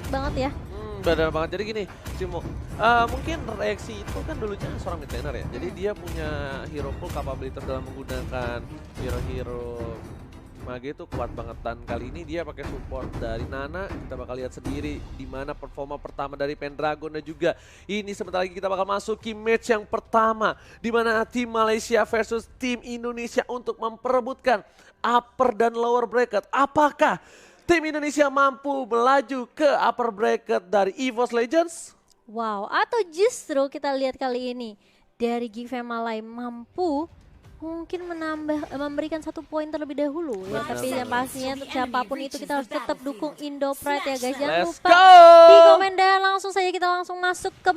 banget banget ya. Benar banget. Jadi gini, Cimo, mungkin reaksi itu kan dulunya seorang mid laner ya. Jadi dia punya hero pool capabilities dalam menggunakan hero-hero mage itu kuat banget, dan kali ini dia pakai support dari Nana. Kita bakal lihat sendiri di mana performa pertama dari Pendragon, dan juga ini sebentar lagi kita bakal masuki match yang pertama di mana tim Malaysia versus tim Indonesia untuk memperebutkan upper dan lower bracket. Apakah tim Indonesia mampu melaju ke upper bracket dari EVOS Legends? Wow, atau justru kita lihat kali ini dari Geek Malay mampu mungkin memberikan 1 poin terlebih dahulu ya. Tapi yang pastinya untuk siapapun itu kita harus tetap dukung Indo Pride ya guys. Jangan Let's lupa go! di komen dan langsung saja kita langsung masuk ke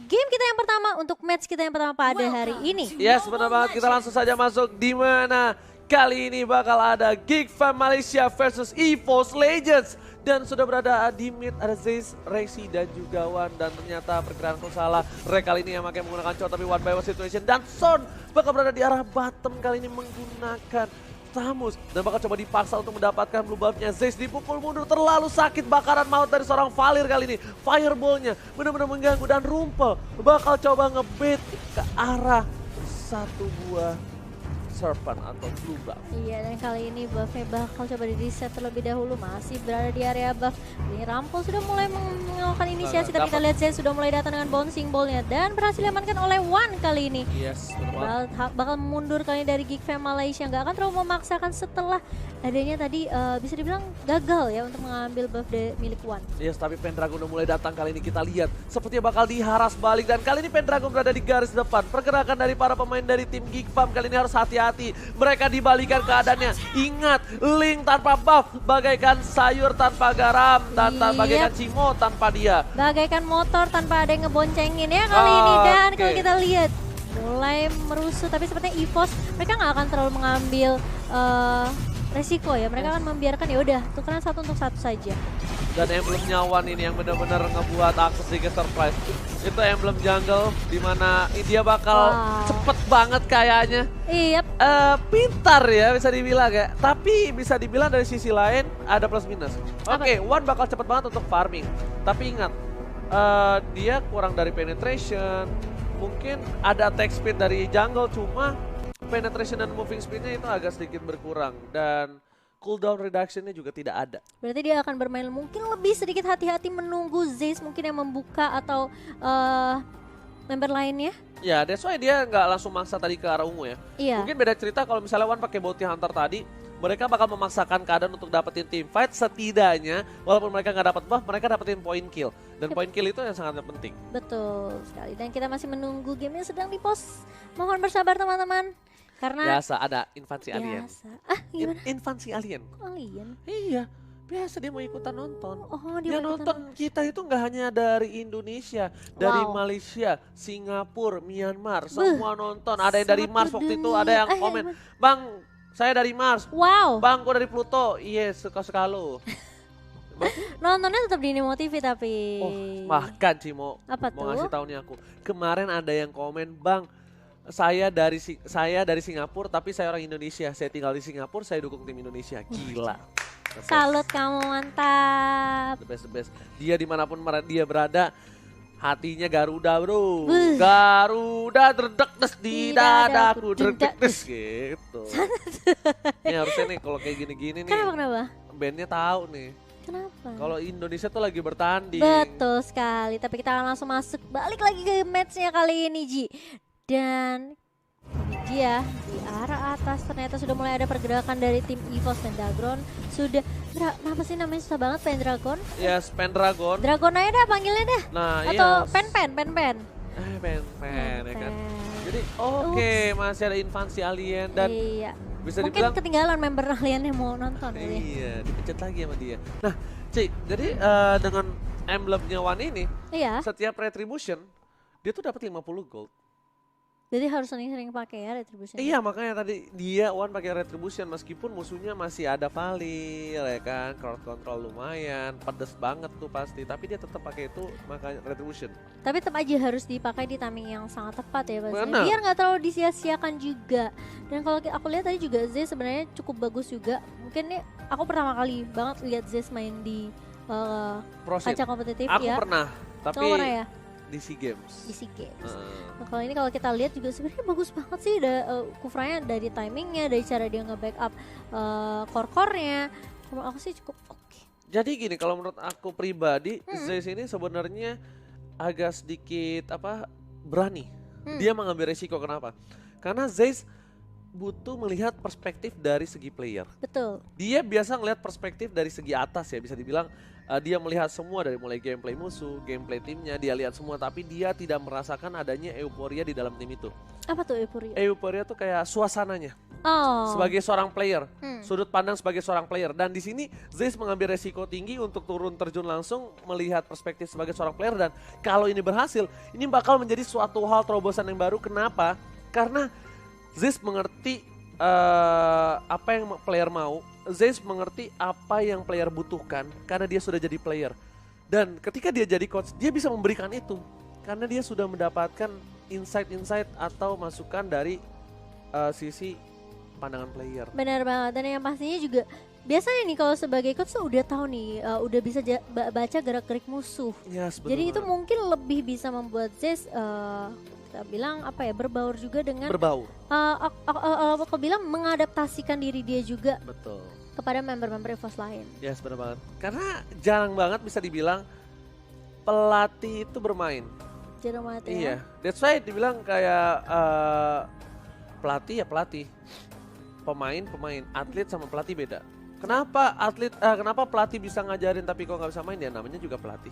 game kita yang pertama untuk match kita yang pertama pada hari ini. Yes, benar banget. Kita langsung saja masuk di mana kali ini bakal ada Geek Fam Malaysia versus EVOS Legends. Dan sudah berada di mid ada Zeiss, Rexy dan juga Wan. Dan ternyata perkiraanku salah. Rek kali ini yang menggunakan cowok tapi one by one situation. Dan Son bakal berada di arah bottom kali ini menggunakan Tamus. Dan bakal coba dipaksa untuk mendapatkan blue buff-nya. Zeiss dipukul mundur terlalu sakit, bakaran maut dari seorang Valir kali ini. Fireball-nya benar-benar mengganggu, dan Rumpel bakal coba ngebait ke arah satu buah Serpent atau blue buff. Iya, dan kali ini buffnya bakal coba di reset terlebih dahulu. Masih berada di area buff. Ini Rampol sudah mulai melakukan inisiasi, tapi kita lihat Zen sudah mulai datang dengan bouncing ball-nya dan berhasil diamankan oleh Wan kali ini. Yes, bakal mundur kali ini dari Geek Fam Malaysia. Nggak akan terlalu memaksakan setelah adanya tadi bisa dibilang gagal ya untuk mengambil buff milik Wan. Yes, tapi Pendragon udah mulai datang kali ini. Kita lihat sepertinya bakal diharas balik, dan kali ini Pendragon berada di garis depan. Pergerakan dari para pemain dari tim Geek Fam kali ini harus hati-hati. Mereka dibalikan keadaannya. Ingat, Link tanpa buff bagaikan sayur tanpa garam, dan bagaikan Cimo tanpa dia. Bagaikan motor tanpa ada yang ngeboncengin ya kali ini. Dan kalau kita lihat mulai merusuh, tapi sepertinya EVOS mereka nggak akan terlalu mengambil resiko ya. Mereka akan membiarkan ya udah tukeran 1 untuk 1 saja. Dan emblemnya Wan ini yang benar-benar ngebuat aku sedikit surprise. Itu emblem jungle di mana dia bakal cepet banget kayaknya. Iya. Pintar ya bisa dibilang ya. Tapi bisa dibilang dari sisi lain ada plus minus. Oke, Wan bakal cepet banget untuk farming. Tapi ingat, dia kurang dari penetration. Mungkin ada attack speed dari jungle, cuma penetration dan moving speednya itu agak sedikit berkurang. Dan cooldown reduction-nya juga tidak ada. Berarti dia akan bermain mungkin lebih sedikit hati-hati menunggu Zeiss mungkin yang membuka atau member lainnya. Ya, that's why dia nggak langsung maksa tadi ke arah ungu ya. Iya. Mungkin beda cerita kalau misalnya Wan pakai bounty hunter tadi, mereka bakal memaksakan keadaan untuk dapetin team fight. Setidaknya walaupun mereka nggak dapat buff, mereka dapetin point kill. Dan point kill itu yang sangat penting. Betul sekali. Dan kita masih menunggu game yang sedang di-post. Mohon bersabar teman-teman. Karena biasa ada invasi alien. Gimana? Invasi alien. Alien? Iya, biasa dia mau ikutan nonton. Oh, dia mau nonton kita itu nggak hanya dari Indonesia, dari Malaysia, Singapura, Myanmar, semua nonton. Ada yang dari Mars waktu itu, ada yang komen, "Bang, saya dari Mars." Wow. "Bang, gua dari Pluto." "Iya, suka-suka lo." Nontonnya tetap di Nemo TV tapi. Oh, bahkan Cimo, apa mau tuh? ngasih tahu nih aku. Kemarin ada yang komen, "Bang, saya dari Singapura tapi saya orang Indonesia. Saya tinggal di Singapura, saya dukung tim Indonesia." Gila. Salut kamu, mantap. The best. Dia dimanapun dia berada, hatinya Garuda bro. Garuda derdek di dadaku, derdek gitu. Ini harusnya nih kalau kayak gini-gini nih. Kenapa? Bandnya tahu nih. Kenapa? Kalau Indonesia tuh lagi bertanding. Betul sekali. Tapi kita akan langsung masuk balik lagi ke matchnya kali ini, Ji. Dan ini dia di arah atas ternyata sudah mulai ada pergerakan dari tim EVOS. Pendragon sudah, apa sih namanya susah banget, Pendragon? Yes, Pendragon. Dragon aja dah panggilnya dah. Nah, atau iya. Pen. Pen ya kan. Jadi oke, masih ada invasi alien dan bisa mungkin dibilang ketinggalan member alien yang mau nonton. Iya, dipencet lagi sama dia. Nah, Cik, jadi dengan emblemnya Wan ini, setiap retribution dia tuh dapat 50 gold. Jadi harus sering-sering pakai ya retribution. Iya, makanya tadi dia Wan pakai retribution meskipun musuhnya masih ada Valir ya kan, crowd control lumayan, pedes banget tuh pasti, tapi dia tetap pakai itu makanya retribution. Tapi tetap aja harus dipakai di timing yang sangat tepat ya pasti. Benar. Biar nggak terlalu disia-siakan juga. Dan kalau aku lihat tadi juga Z sebenarnya cukup bagus juga. Mungkin nih aku pertama kali banget lihat Z main di Pro scene. kaca kompetitif Aku ya. pernah, tapi Kamu pernah ya? di SEA Games. Di SEA Games. Nah, kalau ini kalau kita lihat juga sebenarnya bagus banget sih Kufranya dari timingnya, dari cara dia nge-backup core-core-nya. Menurut aku sih cukup oke. Jadi gini, kalau menurut aku pribadi, Zeiss ini sebenarnya agak sedikit berani. Dia mengambil resiko, kenapa? Karena Zeiss butuh melihat perspektif dari segi player. Betul. Dia biasa ngelihat perspektif dari segi atas ya, bisa dibilang dia melihat semua dari mulai gameplay musuh, gameplay timnya, dia lihat semua, tapi dia tidak merasakan adanya euforia di dalam tim itu. Apa tuh euforia? Euforia tuh kayak suasananya. Oh. Sebagai seorang player, sudut pandang sebagai seorang player, dan di sini Zeiss mengambil resiko tinggi untuk turun terjun langsung melihat perspektif sebagai seorang player, dan kalau ini berhasil, ini bakal menjadi suatu hal terobosan yang baru. Kenapa? Karena Zeiss mengerti apa yang player mau. Zeiss mengerti apa yang player butuhkan karena dia sudah jadi player. Dan ketika dia jadi coach, dia bisa memberikan itu karena dia sudah mendapatkan insight-insight atau masukan dari sisi pandangan player. Benar banget, dan yang pastinya juga biasanya nih kalau sebagai coach tuh udah tahu nih, udah bisa baca gerak-gerik musuh. Yes, jadi itu mungkin lebih bisa membuat Zeiss kita bilang berbaur juga dengan aku bilang mengadaptasikan diri dia juga. Betul. Kepada member-member EVOS lain. Yes, benar banget. Karena jarang banget bisa dibilang pelatih itu bermain. Jarang banget ya. Iya, that's why dibilang kayak pelatih ya pelatih, pemain, atlet sama pelatih beda. Kenapa kenapa pelatih bisa ngajarin tapi kok nggak bisa main? Ya namanya juga pelatih.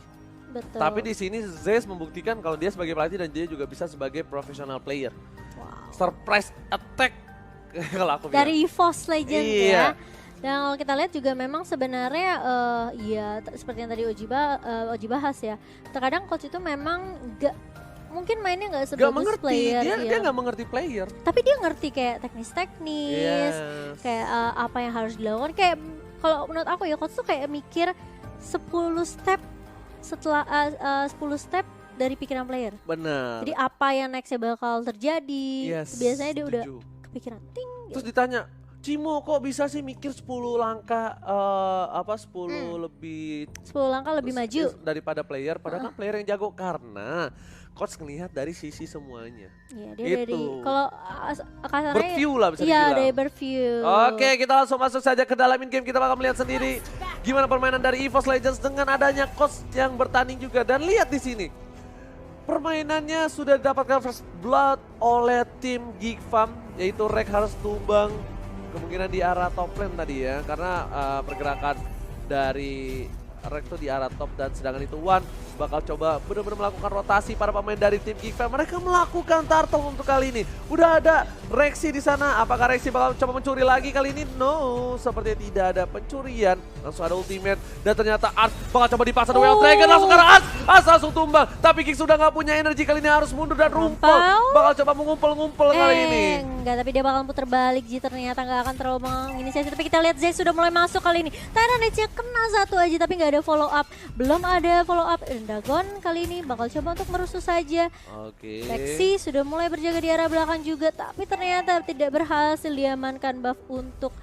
Betul. Tapi di sini Zeiss membuktikan kalau dia sebagai pelatih dan dia juga bisa sebagai professional player. Wow. Surprise attack kalau aku bilang. Dari EVOS Legend iya. ya. Dan kalau kita lihat juga memang sebenarnya seperti yang tadi Oji bahas ya. Terkadang coach itu memang mungkin mainnya nggak sebagus player. Dia nggak mengerti player. Tapi dia ngerti kayak teknis-teknis, kayak apa yang harus dilakukan. Kayak kalau menurut aku ya coach tuh kayak mikir 10 step setelah 10 step dari pikiran player. Benar. Jadi apa yang nextnya bakal terjadi. Biasanya dia udah kepikiran ting. Terus ditanya, Cimo kok bisa sih mikir 10 langkah 10 langkah lebih maju daripada player, padahal kan player yang jago karena coach ngelihat dari sisi semuanya. Iya, dia dari kalau kasarnya berview lah bisa dibilang. Iya, dari berview. Oke, kita langsung masuk saja ke dalam in-game, kita bakal melihat sendiri gimana permainan dari EVOS Legends dengan adanya coach yang bertanding juga. Dan lihat di sini. Permainannya sudah didapatkan first blood oleh tim Geek Farm, yaitu Rek harus tumbang kemungkinan di arah top lane tadi ya, karena pergerakan dari Rek tuh di arah top, dan sedangkan itu Wan bakal coba benar-benar melakukan rotasi para pemain dari tim Geek Farm. Mereka melakukan turtle untuk kali ini. Udah ada Rexy di sana. Apakah Rexy bakal coba mencuri lagi kali ini? No, sepertinya tidak ada pencurian. Langsung ada ultimate dan ternyata Ars bakal coba dipaksa Way of Dragon langsung ke arah Ars. Ars langsung tumbang. Tapi Geek sudah nggak punya energi kali ini, harus mundur dan rumpel. Bakal coba mengumpul-ngumpul kali ini. Enggak, tapi dia bakal putar balik. Ji ternyata nggak akan terlalu menginisiasi. Tapi kita lihat Zeiss sudah mulai masuk kali ini. Tyranids-nya kena satu aja tapi nggak ada follow up. Belum ada follow up. Dagon kali ini bakal coba untuk merusuh saja. Oke. Lexi sudah mulai berjaga di arah belakang juga, tapi ternyata tidak berhasil diamankan buff untuk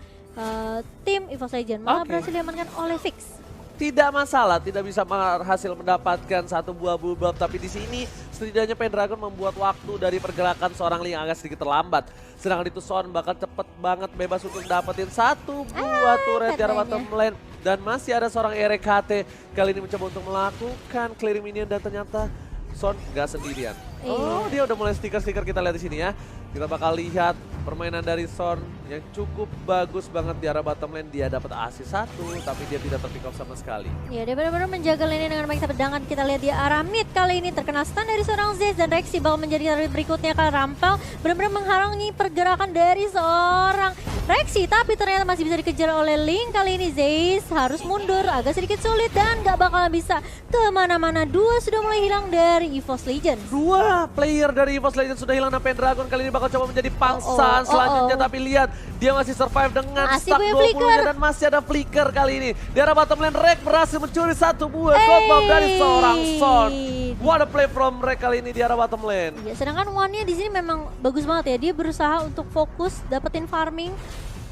tim EVOS Legends. Malah berhasil diamankan oleh Fix. Tidak masalah, tidak bisa berhasil mendapatkan satu buah buff, tapi di sini setidaknya Pendragon membuat waktu dari pergerakan seorang Ling agak sedikit terlambat. Sedangkan itu Son bakal cepet banget bebas untuk dapetin satu buah turret di arah bottom lane. Dan masih ada seorang RKT kali ini mencoba untuk melakukan clearing minion, dan ternyata Son gak sendirian. Oh, dia udah mulai stiker-stiker, kita lihat di sini ya. Kita bakal lihat permainan dari Son yang cukup bagus banget di arah bottom lane. Dia dapat assist 1, tapi dia tidak terpick off sama sekali. Ya, dia benar-benar menjaga lane dengan baik. Sedangkan kita lihat di arah mid kali ini terkena stun dari seorang Zeiss, dan Rexy bakal menjadi target berikutnya karena Rampel benar-benar menghalangi pergerakan dari seorang Rexy. Tapi ternyata masih bisa dikejar oleh Ling. Kali ini Zeiss harus mundur, agak sedikit sulit dan gak bakalan bisa kemana-mana. Dua sudah mulai hilang dari EVOS Legends. Dua player dari EVOS Legends sudah hilang, dan Pendragon kali ini bakal coba menjadi pangsaan selanjutnya. Tapi lihat, dia masih survive dengan stack 20-nya dan masih ada flicker kali ini. Di arah bottom lane, Rek berhasil mencuri satu buah gold bomb dari seorang Son. What a play from Rek kali ini di arah bottom lane. Ya, sedangkan Wan-nya di sini memang bagus banget ya. Dia berusaha untuk fokus dapetin farming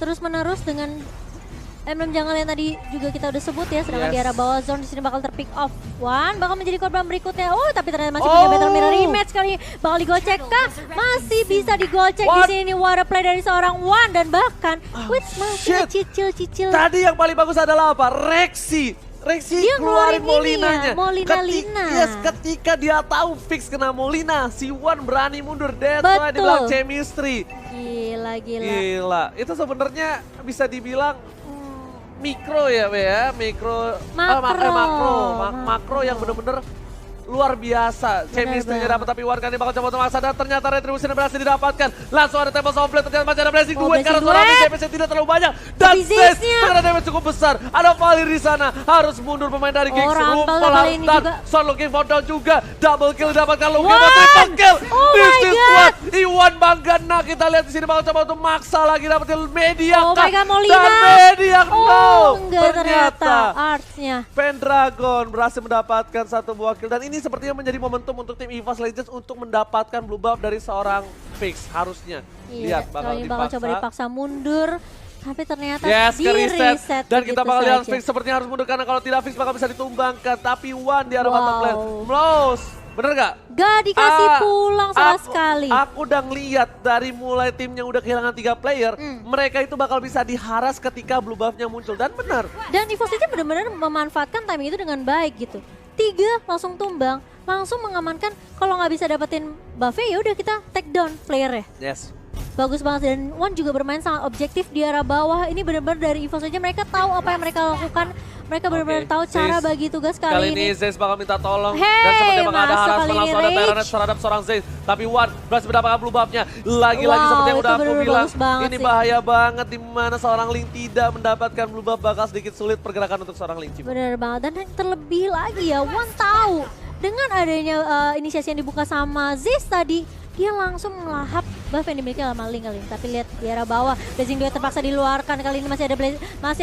terus-menerus dengan Emblem jungle yang tadi juga kita udah sebut ya, sedangkan Yes. di arah bawah zone di sini bakal terpick off. One bakal menjadi korban berikutnya. Oh, tapi ternyata masih punya Battle Mirror rematch kali ini. Bakal digocek kah? Masih bisa digocek di What? sini. Water play dari seorang One dan bahkan Wits masih shit. cicil-cicil. Tadi yang paling bagus adalah apa? Rexy Dia keluarin ngeluarin ini Molinanya. ya, Molina Lina. Yes, ketika dia tahu fix kena Molina, si Wan berani mundur. That's why Betul. dibilang chemistry. Gila. Gila, itu sebenarnya bisa dibilang mikro ya, Be ya, makro yang bener-bener luar biasa. Chemistry-nya dapat, tapi Wan kali bakal coba untuk maksa dan ternyata retribution berhasil didapatkan. Langsung ada Tempest of Blade, ternyata masih ada Blazing Duet karena suara DPS tidak terlalu banyak. Dan Zez karena damage cukup besar. Ada Valir di sana, harus mundur pemain dari Giggs. Rumpel harus dan Son looking for down juga. Double kill didapatkan, looking for triple kill. This is what Iwan Banggana. Kita lihat di sini bakal coba untuk maksa lagi dapetin Mediak. Oh my god, Molina. Dan Mediak enggak ternyata Arts-nya. Pendragon berhasil mendapatkan satu buah kill dan ini sepertinya menjadi momentum untuk tim EVOS Legends untuk mendapatkan blue buff dari seorang Fix harusnya. Iya, Lihat bakal coba dipaksa mundur, tapi ternyata yes, di reset dan kita bakal lihat saja. Fix sepertinya harus mundur karena kalau tidak Fix bakal bisa ditumbangkan. Tapi Wan di arah bottom lane, Mlos, bener gak? Gak dikasih pulang sama sekali. Aku udah ngeliat dari mulai timnya udah kehilangan 3 player, mereka itu bakal bisa diharas ketika blue buff-nya muncul dan benar. Dan EVOS aja benar-benar memanfaatkan timing itu dengan baik gitu. 3 langsung tumbang, langsung mengamankan kalau nggak bisa dapetin buff-nya ya udah kita take down player-nya. Yes. Bagus banget dan Wan juga bermain sangat objektif di arah bawah. Ini benar-benar dari EVOS aja mereka tahu apa yang mereka lakukan. Mereka benar-benar tahu cara bagi tugas kali ini. Zez bakal minta tolong dan Hey, sepertinya bakal ada masuk harassment kali ini langsung ada Rage. Tyrant terhadap seorang Zez. Tapi Wan berhasil mendapatkan blue buff-nya. Lagi-lagi Wow, seperti yang itu udah aku bener-bener bilang, bagus banget ini sih. bahaya banget di mana seorang Link tidak mendapatkan blue buff bakal sedikit sulit pergerakan untuk seorang Link. Bener banget dan yang terlebih lagi ya Wan tahu dengan adanya inisiasi yang dibuka sama Ziz tadi dia langsung melahap buff yang dimiliki sama Link kali ini. Tapi lihat di arah bawah, Blazing Duet terpaksa diluarkan. Kali ini masih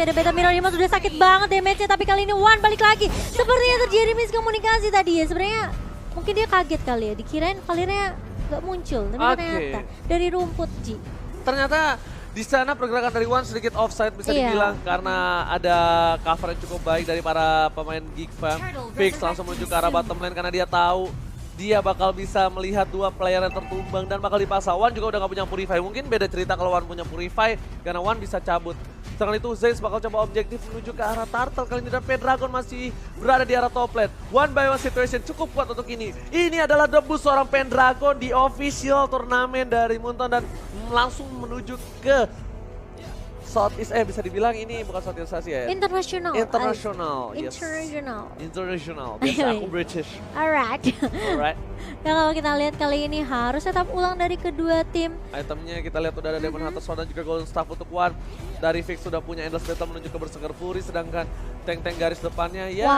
ada Beta Mirror Image, sudah sakit banget damage-nya. Tapi kali ini Wan balik lagi. Sepertinya terjadi miskomunikasi tadi ya. Sebenarnya mungkin dia kaget kali ya, dikirain Valirnya nggak muncul. Tapi ternyata dari rumput Ji. Ternyata di sana pergerakan dari Wan sedikit offside bisa dibilang karena ada cover yang cukup baik dari para pemain Geek Fam. Fix langsung menuju ke arah bottom lane karena dia tahu dia bakal bisa melihat 2 player yang tertumbang dan bakal dipaksa. Wan juga udah gak punya Purify. Mungkin beda cerita kalau Wan punya Purify karena Wan bisa cabut. Setelah itu Zez bakal coba objektif menuju ke arah Turtle. Kali ini dan Pendragon masih berada di arah top lane. 1-by-1 situation cukup kuat untuk ini. Ini adalah debut seorang Pendragon di official turnamen dari Moonton dan langsung menuju ke Southeast, bisa dibilang ini bukan Southeast Asia ya? International. International, yes. International, biasa aku British. Alright. Alright. Dan kalau kita lihat kali ini harus tetap ulang dari kedua tim. Itemnya kita lihat udah ada Demon Hunter Sword dan juga Golden Staff untuk Wan. Dari Fix sudah punya Endless Battle menuju ke Berserker Fury, sedangkan tank-tank garis depannya ya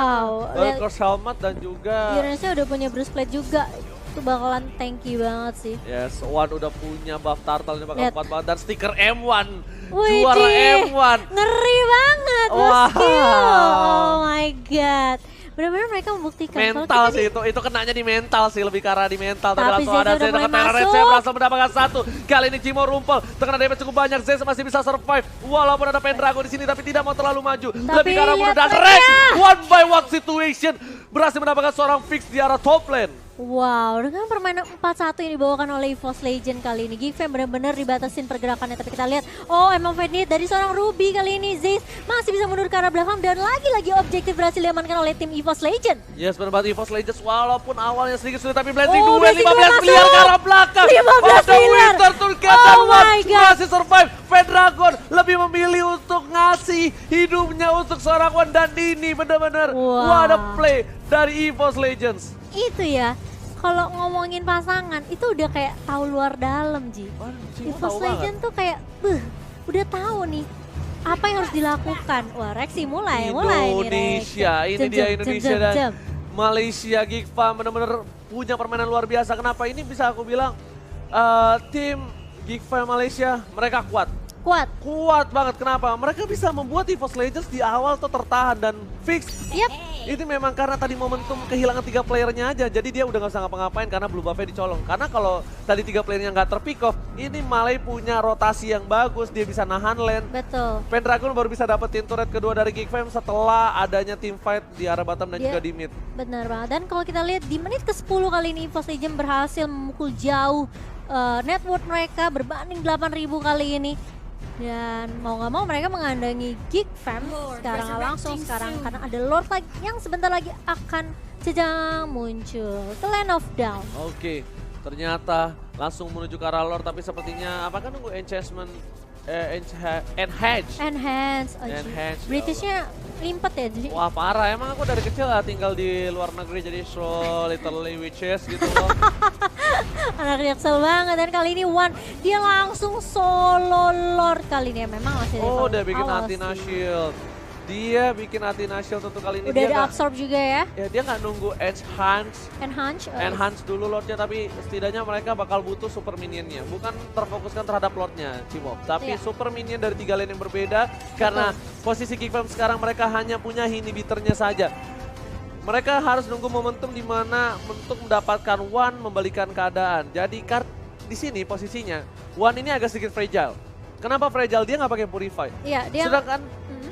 Valkyrie's Helmet dan juga Uranusnya udah punya Bruce Plate juga. Itu bakalan tanky banget sih. yes, Wan udah punya buff Turtle ini bakal kuat banget dan stiker M1. Wih, Juara M1. Ngeri banget, oh my god. Benar-benar mereka membuktikan. Mental sih itu kenanya di mental sih, lebih ke arah di mental. Tapi langsung ada Zez dengan Terror Red langsung mendapatkan 1. Kali ini Jimo rumpel, terkena damage cukup banyak. Zez masih bisa survive walaupun ada Pendragon di sini tapi tidak mau terlalu maju. Lebih ke arah mundur dan Rex 1-by-1 situation berhasil mendapatkan seorang Fix di arah top lane. Wow, dengan permainan 4-1 yang dibawakan oleh EVOS Legend kali ini, Geek Fam benar-benar dibatasin pergerakannya. Tapi kita lihat, emang Fenit dari seorang Ruby kali ini, Zez masih bisa mundur ke arah belakang dan lagi-lagi objektif berhasil diamankan oleh tim EVOS Legend. Yes, benar banget EVOS Legends walaupun awalnya sedikit sulit tapi Blazing Duet 15 miliar ke arah belakang. 15 miliar. Winter Turket dan Wan masih survive. Pendragon lebih memilih untuk ngasih hidupnya untuk seorang Wan dan ini benar-benar what a play dari EVOS Legends. Itu ya. Kalau ngomongin pasangan itu udah kayak tahu luar dalam Ji. EVOS Legend tuh kayak udah tahu nih apa yang harus dilakukan. Wah, Rexy mulai Indonesia, nih, ini dia Indonesia dan Malaysia Geek Fam benar-benar punya permainan luar biasa. Kenapa ini bisa aku bilang tim Geek Fam Malaysia mereka kuat. Kuat. Kuat banget, kenapa? Mereka bisa membuat EVOS Legends di awal tuh tertahan dan fix. Yap. Itu memang karena tadi momentum kehilangan 3 playernya aja, jadi dia udah gak usah ngapa-ngapain karena blue buff-nya dicolong. Karena kalau tadi 3 playernya nggak terpick off, ini Malay punya rotasi yang bagus, dia bisa nahan lane. Betul. Pendragon baru bisa dapetin turret kedua dari Geekfam setelah adanya team fight di arah bottom dan juga di mid. Benar banget. Dan kalau kita lihat di menit ke-10 kali ini EVOS Legends berhasil memukul jauh network mereka berbanding 8.000 kali ini. Dan mau nggak mau mereka mengandangi Geekfam sekarang karena ada Lord lagi yang sebentar lagi akan sedang muncul ke Land of Dawn. Oke, ternyata langsung menuju ke arah Lord, tapi sepertinya apakah nunggu enchantment enhance. Enhance. Britishnya limpet ya jadi. Wah parah, emang aku dari kecil lah tinggal di luar negeri jadi so literally witches gitu loh. Anak Jaksel banget, dan kali ini Wan dia langsung solo Lord kali ini ya, memang masih Oh udah bikin awal Athena sih. Shield. Dia bikin Athena Shield untuk kali ini. Udah Dia ada nggak- absorb juga ya. Ya dia nggak nunggu enhance dulu Lordnya, tapi setidaknya mereka bakal butuh super minionnya. Bukan terfokuskan terhadap Lordnya, Cimop. Tapi Iya. super minion dari 3 lane yang berbeda. Karena posisi Geekfam sekarang mereka hanya punya inhibitornya saja. Mereka harus nunggu momentum di mana untuk mendapatkan One membalikan keadaan. Jadi di sini posisinya One ini agak sedikit fragile. Kenapa fragile? Dia nggak pakai purify. Iya, dia Sedangkan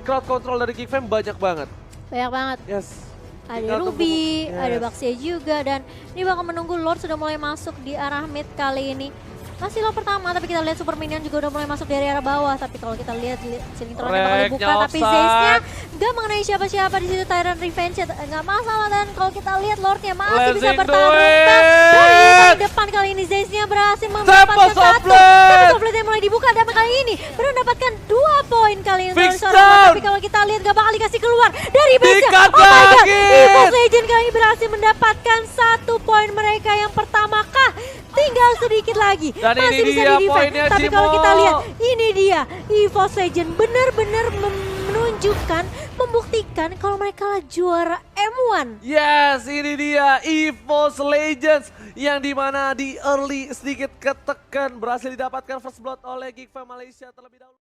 crowd control dari Geekfam banyak banget. banyak banget. Yes. Ada Tinggal tunggu- Ruby, ada Yes. Baxia juga, dan ini bakal menunggu Lord sudah mulai masuk di arah mid kali ini. Masih Lord pertama, tapi kita lihat Super Minion juga udah mulai masuk dari arah bawah. Tapi kalau kita lihat ceiling throne bakal dibuka, Reknya tapi offside. Zaze-nya nggak mengenai siapa-siapa di situ. Tyrant Revenge nggak masalah, dan kalau kita lihat Lordnya masih bisa Blazing bertahan do rumpas. it! Dari paling depan kali ini Zaze-nya berhasil mendapatkan Tempest of satu. Blade! Tempest of Blade yang mulai dibuka, dan kali ini baru mendapatkan 2 poin kali ini dari Fix seorang down! Lord. Tapi kalau kita lihat gak bakal dikasih keluar dari base-nya. Di-cut Oh my god, lagi! EVOS Legends kali ini berhasil mendapatkan 1 poin mereka yang pertama kah? Tinggal sedikit lagi. Dan Masih ini bisa dia di-defend. poinnya, Tapi kalau Cimo. kita lihat, ini dia EVOS Legends benar-benar menunjukkan, membuktikan kalau mereka lah juara M1. Yes, ini dia EVOS Legends yang dimana di early sedikit ketekan berhasil didapatkan first blood oleh Geekfam Malaysia terlebih dahulu.